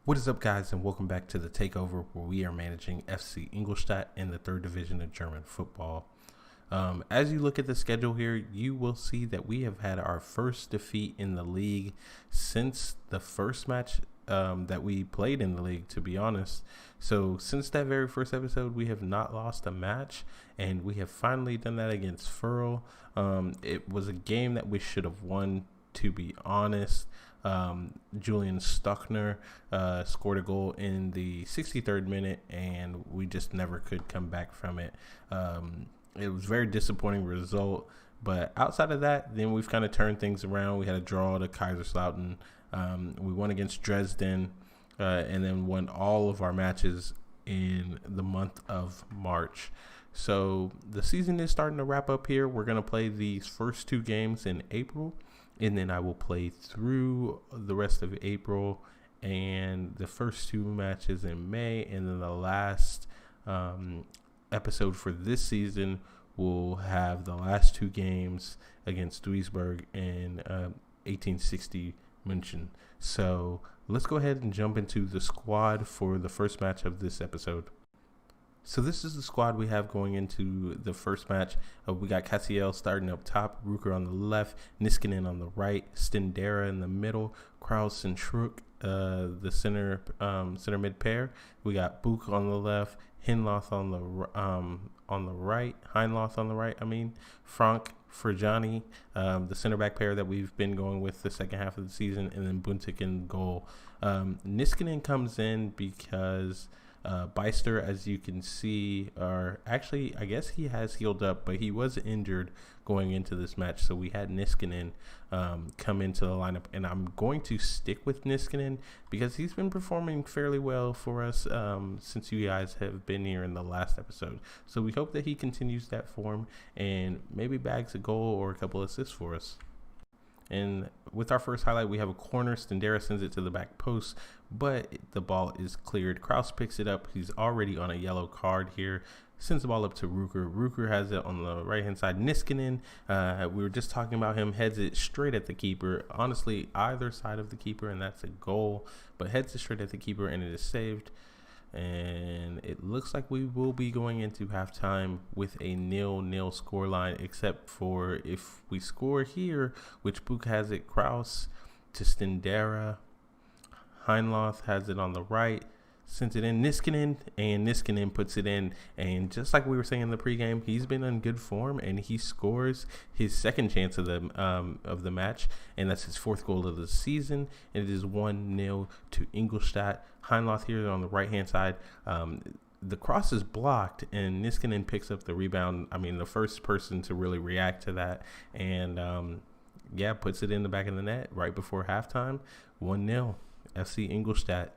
What is up, guys, and welcome back to the Takeover, where we are managing FC Ingolstadt in the third division of German football. As you look at the schedule here, you will see that we have had our first defeat in the league since the first match that we played in the league, to be honest. So since that very first episode, we have not lost a match, and we have finally done that against Furl. It was a game that we should have won, to be honest. Julian Stockner scored a goal in the 63rd minute, and we just never could come back from it. It was a very disappointing result, but outside of that, then we've kind of turned things around. We had a draw to Kaiserslautern. We won against Dresden, and then won all of our matches in the month of March. So the season is starting to wrap up here. We're going to play these first two games in April, and then I will play through the rest of April and the first two matches in May. And then the last episode for this season will have the last two games against Duisburg and 1860 München. So let's go ahead and jump into the squad for the first match of this episode. So this is the squad we have going into the first match. We got Cassiel starting up top, Ruker on the left, Niskanen on the right, Stendera in the middle, Kraus and Schruck, the center mid pair. We got Book on the left, Hinloth on the right, Heinloth on the right. Frank Frajani, the center back pair that we've been going with the second half of the season, and then Buntik in goal. Niskanen comes in because Beister, as you can see, I guess he has healed up, but he was injured going into this match. So we had Niskanen come into the lineup, and I'm going to stick with Niskanen because he's been performing fairly well for us since you guys have been here in the last episode. So we hope that he continues that form and maybe bags a goal or a couple assists for us. And with our first highlight, we have a corner. Stendera sends it to the back post, but the ball is cleared. Kraus picks it up. He's already on a yellow card here. Sends the ball up to Ruker. Ruker has it on the right-hand side. Niskanen, we were just talking about him, heads it straight at the keeper. Honestly, either side of the keeper, and that's a goal, but heads it straight at the keeper, and it is saved. And it looks like we will be going into halftime with a 0-0 scoreline, except for if we score here, which Book has it, Kraus to Stendera. Heinloth has it on the right, sends it in Niskanen, and Niskanen puts it in. And just like we were saying in the pregame, he's been in good form, and he scores his second chance of the match, and that's his fourth goal of the season. And it is 1-0 to Ingolstadt. Heinloth here on the right-hand side. The cross is blocked, and Niskanen picks up the rebound. The first person to really react to that, and puts it in the back of the net right before halftime. 1-0, FC Ingolstadt.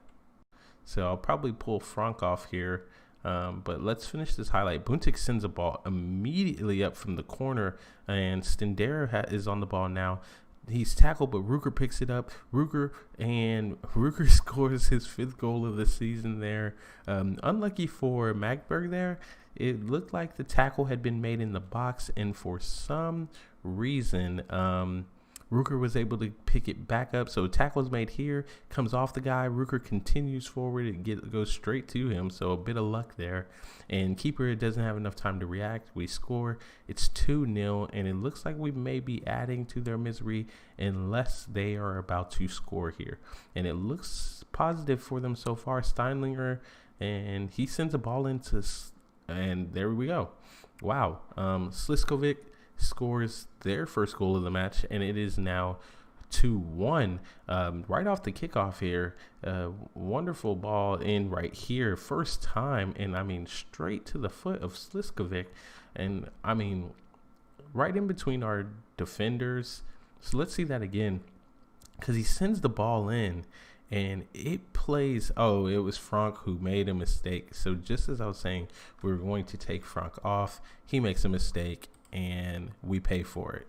So I'll probably pull Frank off here, but let's finish this highlight. Buntik sends a ball immediately up from the corner, and Stendera is on the ball now. He's tackled, but Ruker picks it up. Ruker scores his fifth goal of the season there. Unlucky for Magberg there. It looked like the tackle had been made in the box, and for some reason, Ruker was able to pick it back up. So tackle is made here, comes off the guy. Ruker continues forward and goes straight to him. So a bit of luck there. And keeper doesn't have enough time to react. We score. It's 2-0, and it looks like we may be adding to their misery unless they are about to score here. And it looks positive for them so far. Steinlinger, and he sends a ball into, and there we go. Wow. Sliskovic scores their first goal of the match, and it is now 2-1 right off the kickoff here. Wonderful ball in right here, first time, and straight to the foot of Sliskovic, and right in between our defenders. So let's see that again, because he sends the ball in, and it plays. Oh, it was Frank who made a mistake. So just as I was saying, we were going to take Frank off, he makes a mistake, and we pay for it.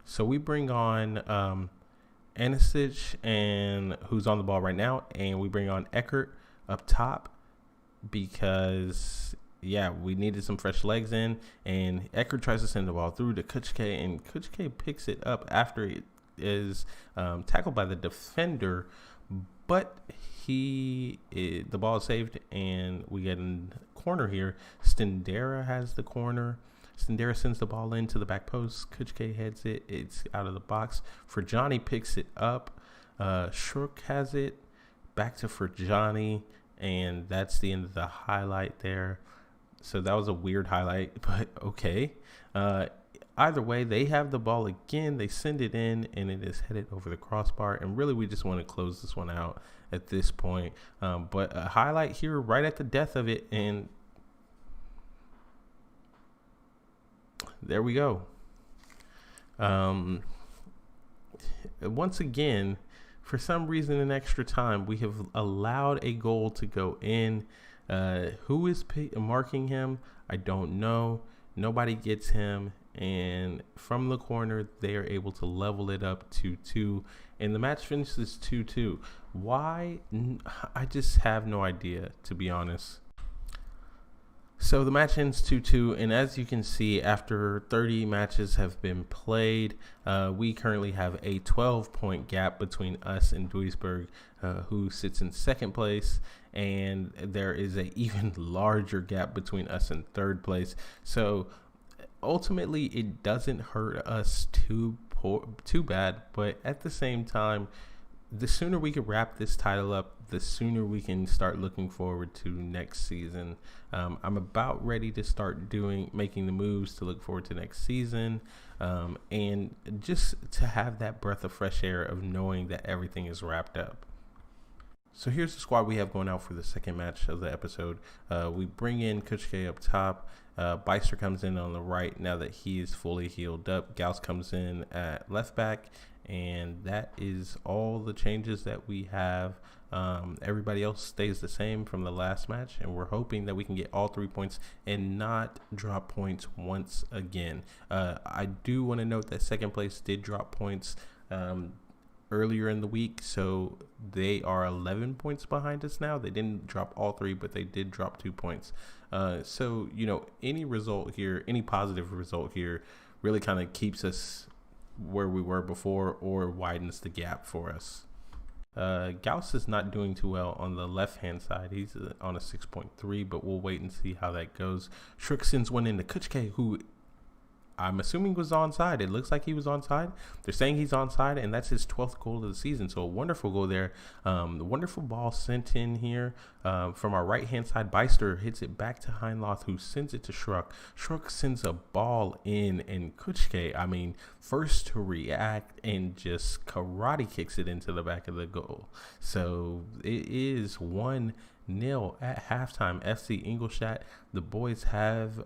So we bring on Anisic, and who's on the ball right now, and we bring on Eckert up top because we needed some fresh legs in, and Eckert tries to send the ball through to Kuchke, and Kuchke picks it up after it is tackled by the defender, but the ball is saved, and we get in corner here. Stendera has the corner. Stendera sends the ball into the back post. Kuchke heads it. It's out of the box. Furjani picks it up. Shrook has it. Back to Furjani, and that's the end of the highlight there. So that was a weird highlight, but okay. Either way, they have the ball again. They send it in, and it is headed over the crossbar. And really, we just want to close this one out at this point. But a highlight here right at the death of it, and there we go. Once again, for some reason in extra time, we have allowed a goal to go in. Who is marking him? I don't know. Nobody gets him. And from the corner, they are able to level it up 2-2. And the match finishes 2-2. Why? I just have no idea, to be honest. So the match ends 2-2, and as you can see, after 30 matches have been played, we currently have a 12-point gap between us and Duisburg, who sits in second place, and there is an even larger gap between us and third place. So ultimately, it doesn't hurt us too bad, but at the same time, the sooner we can wrap this title up, the sooner we can start looking forward to next season. I'm about ready to start making the moves to look forward to next season, and just to have that breath of fresh air of knowing that everything is wrapped up. So here's the squad we have going out for the second match of the episode. We bring in Kuchke up top. Beister comes in on the right now that he is fully healed up. Gauss comes in at left back, and that is all the changes that we have. Everybody else stays the same from the last match, and we're hoping that we can get all 3 points and not drop points once again. I do want to note that second place did drop points earlier in the week, so they are 11 points behind us now. They didn't drop all 3, but they did drop 2 points. So, any result here, any positive result here really kind of keeps us where we were before or widens the gap for us. Gauss is not doing too well on the left-hand side. He's on a 6.3, but we'll wait and see how that goes. Shrook sends one into Kuchke, who I'm assuming was onside. It looks like he was onside. They're saying he's onside, and that's his 12th goal of the season. So a wonderful goal there. The wonderful ball sent in here from our right-hand side. Beister hits it back to Heinloth, who sends it to Shrook. Shrook sends a ball in, and Kuchke, first to react and just karate kicks it into the back of the goal. So it is 1-0 at halftime. FC Ingolstadt, the boys have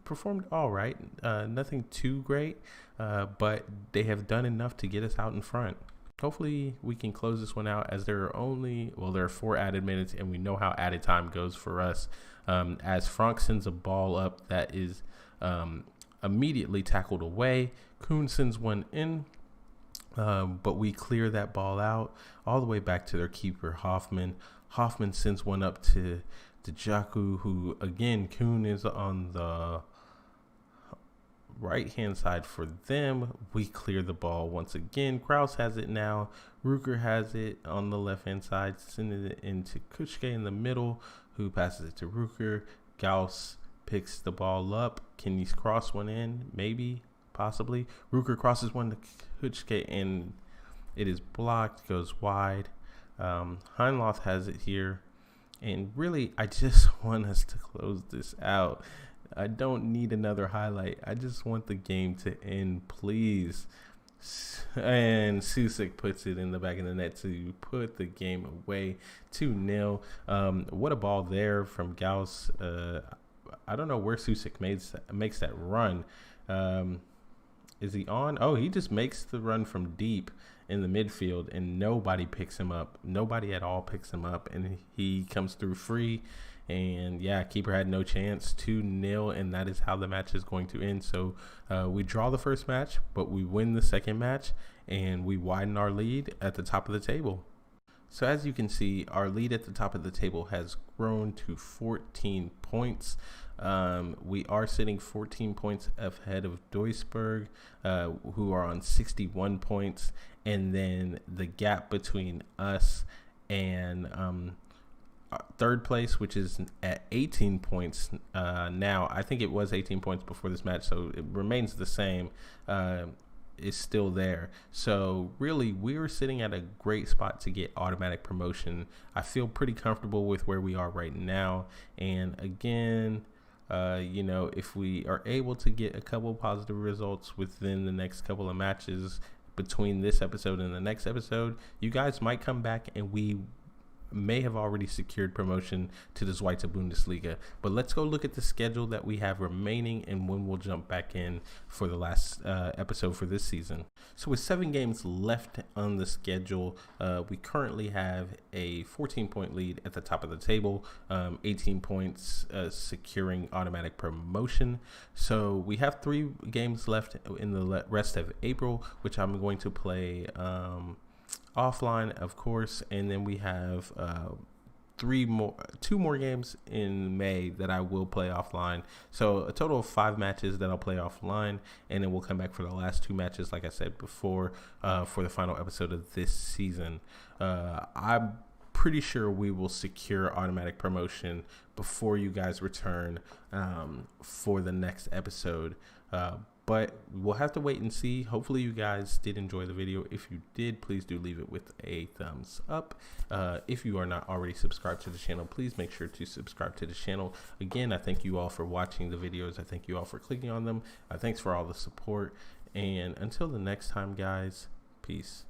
performed all right. Nothing too great, but they have done enough to get us out in front. Hopefully we can close this one out, as there are 4 added minutes, and we know how added time goes for us. As Frank sends a ball up that is immediately tackled away. Kuhn sends one in, but we clear that ball out all the way back to their keeper, Hoffman. Hoffman sends one up to Jaku, who, again, Kuhn is on the right-hand side for them. We clear the ball once again. Kraus has it now. Ruker has it on the left-hand side, sending it into Kuchke in the middle, who passes it to Ruker. Gauss picks the ball up. Can he cross one in? Maybe, possibly. Ruker crosses one to Kuchke, and it is blocked, goes wide. Heinloth has it here, and really I just want us to close this out. I don't need another highlight. I just want the game to end, please. And Susek puts it in the back of the net to put the game away. 2-0. What a ball there from Gauss. I don't know where Susek makes that run. Is he on? Oh, he just makes the run from deep in the midfield, and nobody picks him up. Nobody at all picks him up, and he comes through free. And yeah, keeper had no chance. 2-0, and that is how the match is going to end. So we draw the first match, but we win the second match, and we widen our lead at the top of the table. So as you can see, our lead at the top of the table has grown to 14 points. We are sitting 14 points ahead of Duisburg, who are on 61 points. And then the gap between us and third place, which is at 18 points now. I think it was 18 points before this match, so it remains the same. Is still there. So really, we are sitting at a great spot to get automatic promotion. I feel pretty comfortable with where we are right now. And again, if we are able to get a couple positive results within the next couple of matches between this episode and the next episode, you guys might come back and we may have already secured promotion to the Zweite Bundesliga. But let's go look at the schedule that we have remaining and when we'll jump back in for the last episode for this season. So with 7 games left on the schedule, we currently have a 14-point lead at the top of the table, 18 points securing automatic promotion. So we have 3 games left in the rest of April, which I'm going to play offline, of course, and then we have 2 more games in May that I will play offline. So a total of 5 matches that I'll play offline, and then we'll come back for the last 2 matches, like I said before, for the final episode of this season. I'm pretty sure we will secure automatic promotion before you guys return for the next episode. But we'll have to wait and see. Hopefully you guys did enjoy the video. If you did, please do leave it with a thumbs up. If you are not already subscribed to the channel, please make sure to subscribe to the channel. Again, I thank you all for watching the videos. I thank you all for clicking on them. Thanks for all the support. And until the next time, guys, peace.